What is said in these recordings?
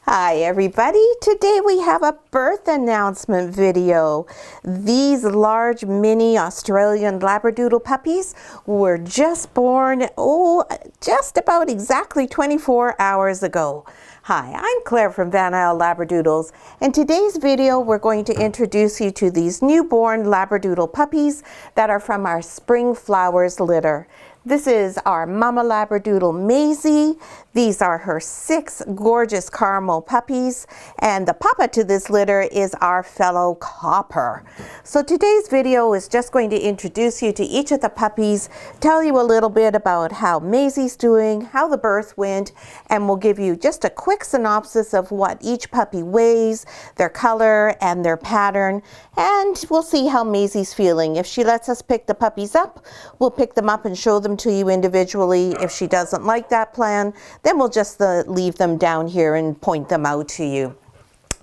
Hi everybody, today we have a birth announcement video. These large mini Australian Labradoodle puppies were just born, just about exactly 24 hours ago. Hi, I'm Claire from Van Isle Labradoodles. In today's video we're going to introduce you to these newborn Labradoodle puppies that are from our Spring Flowers litter. This is our Mama Labradoodle Maizey. These are her 6 gorgeous caramel puppies, and the papa to this litter is our fellow Copper. So today's video is just going to introduce you to each of the puppies, tell you a little bit about how Maizey's doing, how the birth went, and we'll give you just a quick synopsis of what each puppy weighs, their color, and their pattern, and we'll see how Maizey's feeling. If she lets us pick the puppies up, we'll pick them up and show them to you individually. If she doesn't like that plan, then we'll just leave them down here and point them out to you.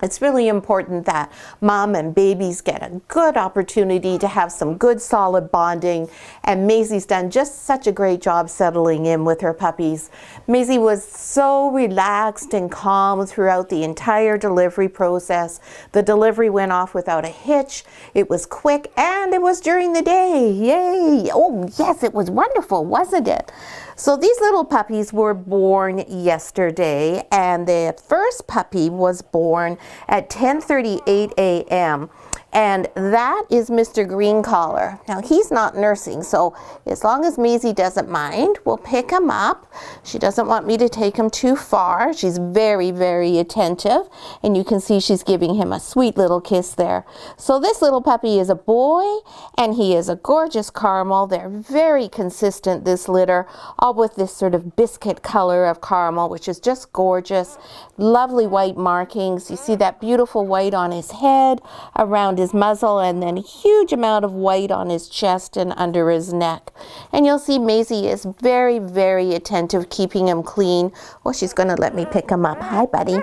It's really important that mom and babies get a good opportunity to have some good solid bonding, and Maizey's done just such a great job settling in with her puppies. Maizey was so relaxed and calm throughout the entire delivery process. The delivery went off without a hitch. It was quick and it was during the day. Yay! Oh yes, it was wonderful, wasn't it? So these little puppies were born yesterday, and the first puppy was born at 10:38 a.m. and that is Mr. Green Collar. Now he's not nursing, so as long as Maizey doesn't mind, we'll pick him up. She doesn't want me to take him too far. She's very, very attentive, and you can see she's giving him a sweet little kiss there. So this little puppy is a boy, and he is a gorgeous caramel. They're very consistent, this litter, all with this sort of biscuit color of caramel, which is just gorgeous. Lovely white markings. You see that beautiful white on his head, around his muzzle, and then a huge amount of white on his chest and under his neck. And you'll see Maizey is very, very attentive, keeping him clean. Oh, she's going to let me pick him up. Hi, buddy.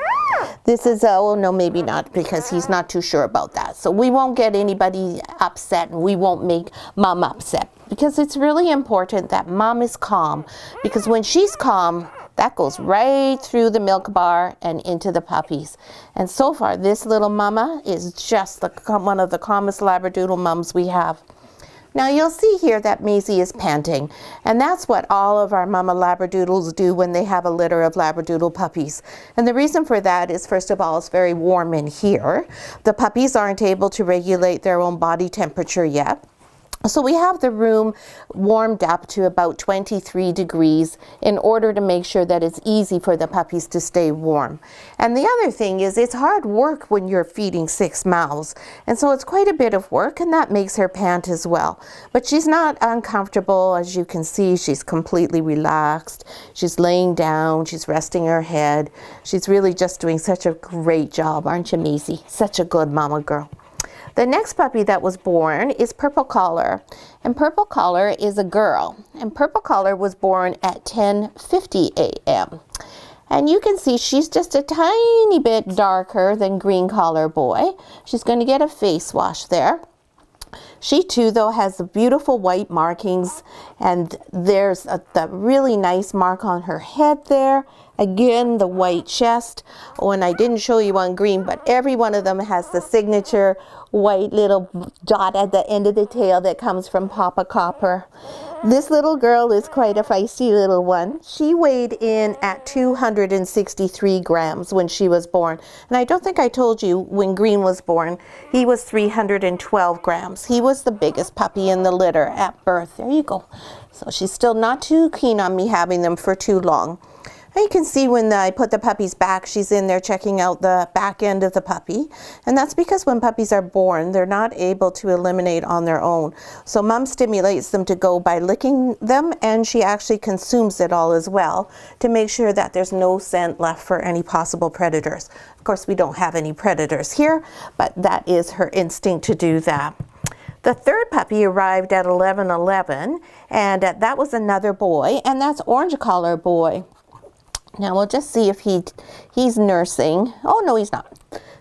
This is, oh no, maybe not, because he's not too sure about that. So we won't get anybody upset, and we won't make mom upset, because it's really important that mom is calm, because when she's calm, that goes right through the milk bar and into the puppies. And so far, this little mama is just one of the calmest Labradoodle mums we have. Now you'll see here that Maizey is panting, and that's what all of our Mama Labradoodles do when they have a litter of Labradoodle puppies. And the reason for that is, first of all, it's very warm in here. The puppies aren't able to regulate their own body temperature yet. So we have the room warmed up to about 23 degrees in order to make sure that it's easy for the puppies to stay warm. And the other thing is, it's hard work when you're feeding 6 mouths. And so it's quite a bit of work, and that makes her pant as well. But she's not uncomfortable. As you can see, she's completely relaxed. She's laying down. She's resting her head. She's really just doing such a great job, aren't you, Maizey? Such a good mama girl. The next puppy that was born is Purple Collar, and Purple Collar is a girl, and Purple Collar was born at 10:50 a.m. And you can see she's just a tiny bit darker than Green Collar Boy. She's going to get a face wash there. She too, though, has the beautiful white markings, and there's the really nice mark on her head there. Again, the white chest. Oh, and I didn't show you on Green, but every one of them has the signature white little dot at the end of the tail that comes from Papa Copper. This little girl is quite a feisty little one. She weighed in at 263 grams when she was born. And I don't think I told you, when Green was born, he was 312 grams. He was the biggest puppy in the litter at birth. There you go. So she's still not too keen on me having them for too long. And you can see when I put the puppies back, she's in there checking out the back end of the puppy. And that's because when puppies are born, they're not able to eliminate on their own. So mom stimulates them to go by licking them, and she actually consumes it all as well to make sure that there's no scent left for any possible predators. Of course, we don't have any predators here, but that is her instinct to do that. The third puppy arrived at 11:11, and that was another boy, and that's Orange Collar Boy. Now we'll just see if he's nursing. Oh no, he's not.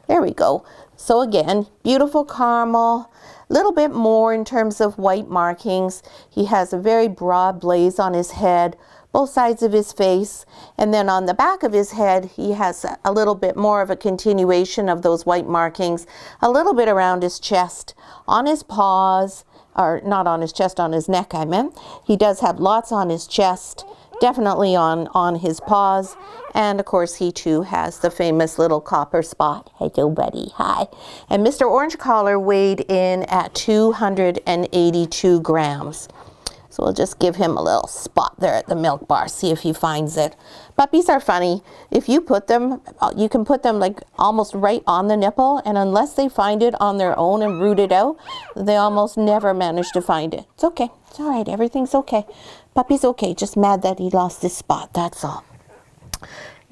There we go. So again, beautiful caramel, a little bit more in terms of white markings. He has a very broad blaze on his head, both sides of his face, and then on the back of his head he has a little bit more of a continuation of those white markings, a little bit around his chest, on his paws, or not on his chest, on his neck I meant. He does have lots on his chest, definitely on his paws, and of course he too has the famous little copper spot. Hello buddy, hi. And Mr. Orange Collar weighed in at 282 grams. So we'll just give him a little spot there at the milk bar, see if he finds it. Puppies are funny. If you put them, you can put them like almost right on the nipple, and unless they find it on their own and root it out, they almost never manage to find it. It's okay, it's all right, everything's okay. Puppy's okay, just mad that he lost this spot, that's all.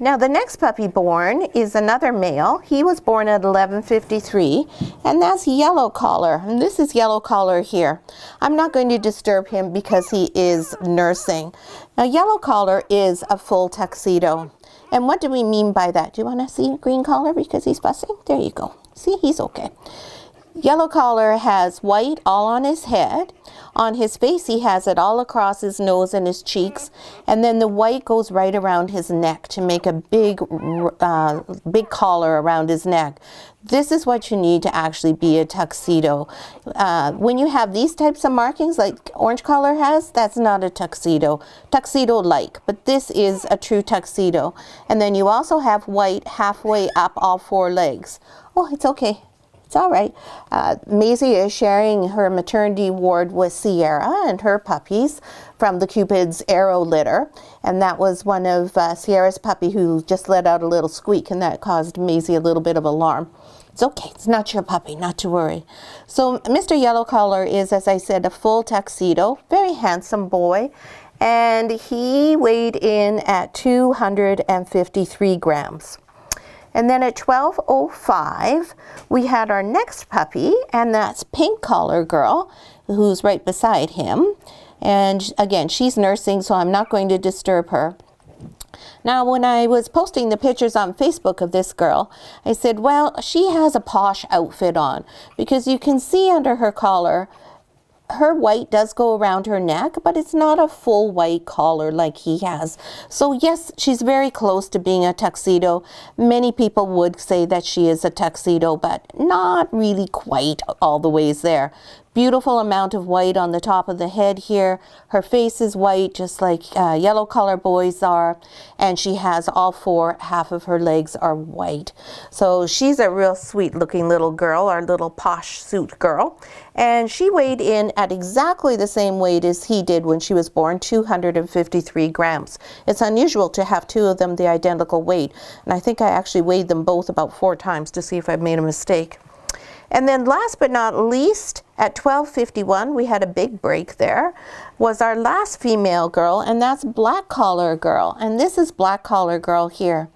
Now the next puppy born is another male. He was born at 11:53, and that's Yellow Collar, and this is Yellow Collar here. I'm not going to disturb him because he is nursing. Now Yellow Collar is a full tuxedo, and what do we mean by that? Do you want to see Green Collar because he's fussing? There you go. See, he's okay. Yellow Collar has white all on his head. On his face he has it all across his nose and his cheeks, and then the white goes right around his neck to make a big collar around his neck. This is what you need to actually be a tuxedo. When you have these types of markings like Orange Collar has, that's not a tuxedo. Tuxedo-like, but this is a true tuxedo. And then you also have white halfway up all four legs. Oh, it's okay. It's all right. Maizey is sharing her maternity ward with Sierra and her puppies from the Cupid's Arrow litter. And that was one of Sierra's puppy who just let out a little squeak, and that caused Maizey a little bit of alarm. It's okay. It's not your puppy, not to worry. So Mr. Yellow Collar is, as I said, a full tuxedo, very handsome boy. And he weighed in at 253 grams. And then at 12:05, we had our next puppy, and that's Pink Collar Girl, who's right beside him. And again, she's nursing, so I'm not going to disturb her. Now, when I was posting the pictures on Facebook of this girl, I said, well, she has a posh outfit on, because you can see under her collar, her white does go around her neck, but it's not a full white collar like he has. So yes, she's very close to being a tuxedo. Many people would say that she is a tuxedo, but not really quite all the ways there. Beautiful amount of white on the top of the head here. Her face is white, just like Yellow Collar boys are. And she has all four, half of her legs are white. So she's a real sweet looking little girl, our little posh suit girl. And she weighed in at exactly the same weight as he did when she was born, 253 grams. It's unusual to have two of them the identical weight. And I think I actually weighed them both about 4 times to see if I made a mistake. And then last but not least, at 12:51, we had a big break there, was our last female girl, and that's Black Collar Girl. And this is Black Collar Girl here.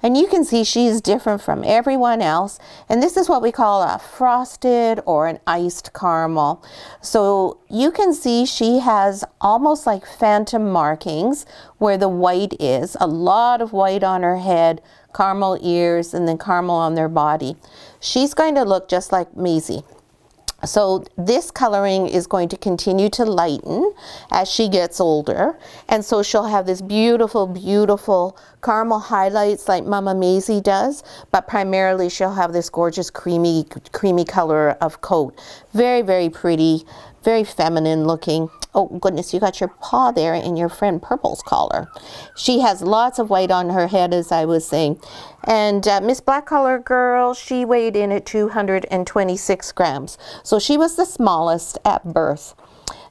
And you can see she's different from everyone else. And this is what we call a frosted or an iced caramel. So you can see she has almost like phantom markings where the white is. A lot of white on her head, caramel ears, and then caramel on their body. She's going to look just like Maizey. So this coloring is going to continue to lighten as she gets older. And so she'll have this beautiful, beautiful caramel highlights like Mama Maizey does, but primarily she'll have this gorgeous creamy color of coat. Very, very pretty, very feminine looking. Oh goodness, you got your paw there in your friend Purple's collar. She has lots of white on her head, as I was saying. And Miss Black Collar Girl, she weighed in at 226 grams. So she was the smallest at birth.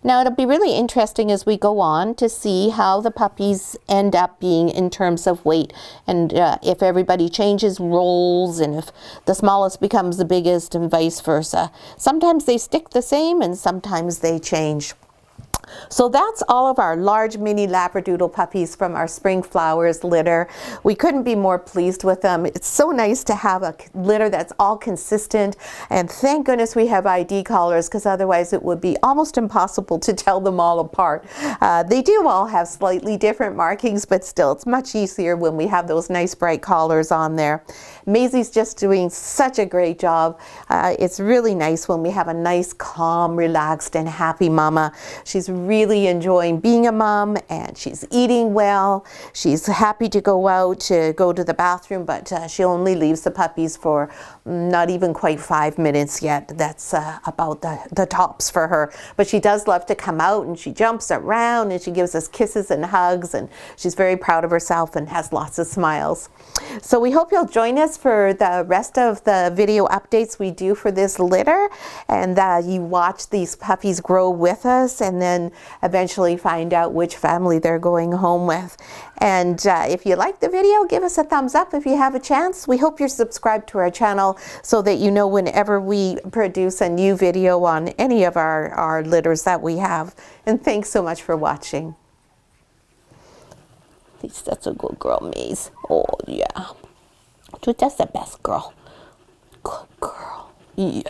Now it'll be really interesting as we go on to see how the puppies end up being in terms of weight, and if everybody changes roles and if the smallest becomes the biggest and vice versa. Sometimes they stick the same and sometimes they change. So that's all of our large mini Labradoodle puppies from our Spring Flowers litter. We couldn't be more pleased with them. It's so nice to have a litter that's all consistent, and thank goodness we have ID collars, because otherwise it would be almost impossible to tell them all apart. They do all have slightly different markings, but still it's much easier when we have those nice bright collars on there. Maizey's just doing such a great job. It's really nice when we have a nice, calm, relaxed, and happy mama. She's really enjoying being a mom, and she's eating well. She's happy to go out to go to the bathroom, but she only leaves the puppies for not even quite 5 minutes yet. That's about the tops for her. But she does love to come out, and she jumps around, and she gives us kisses and hugs, and she's very proud of herself and has lots of smiles. So we hope you'll join us for the rest of the video updates we do for this litter, and you watch these puppies grow with us, and then eventually find out which family they're going home with. And if you like the video, give us a thumbs up if you have a chance. We hope you're subscribed to our channel so that you know whenever we produce a new video on any of our litters that we have. And thanks so much for watching. That's a good girl, Maze. Oh, yeah. That's the best girl. Good girl. Yeah.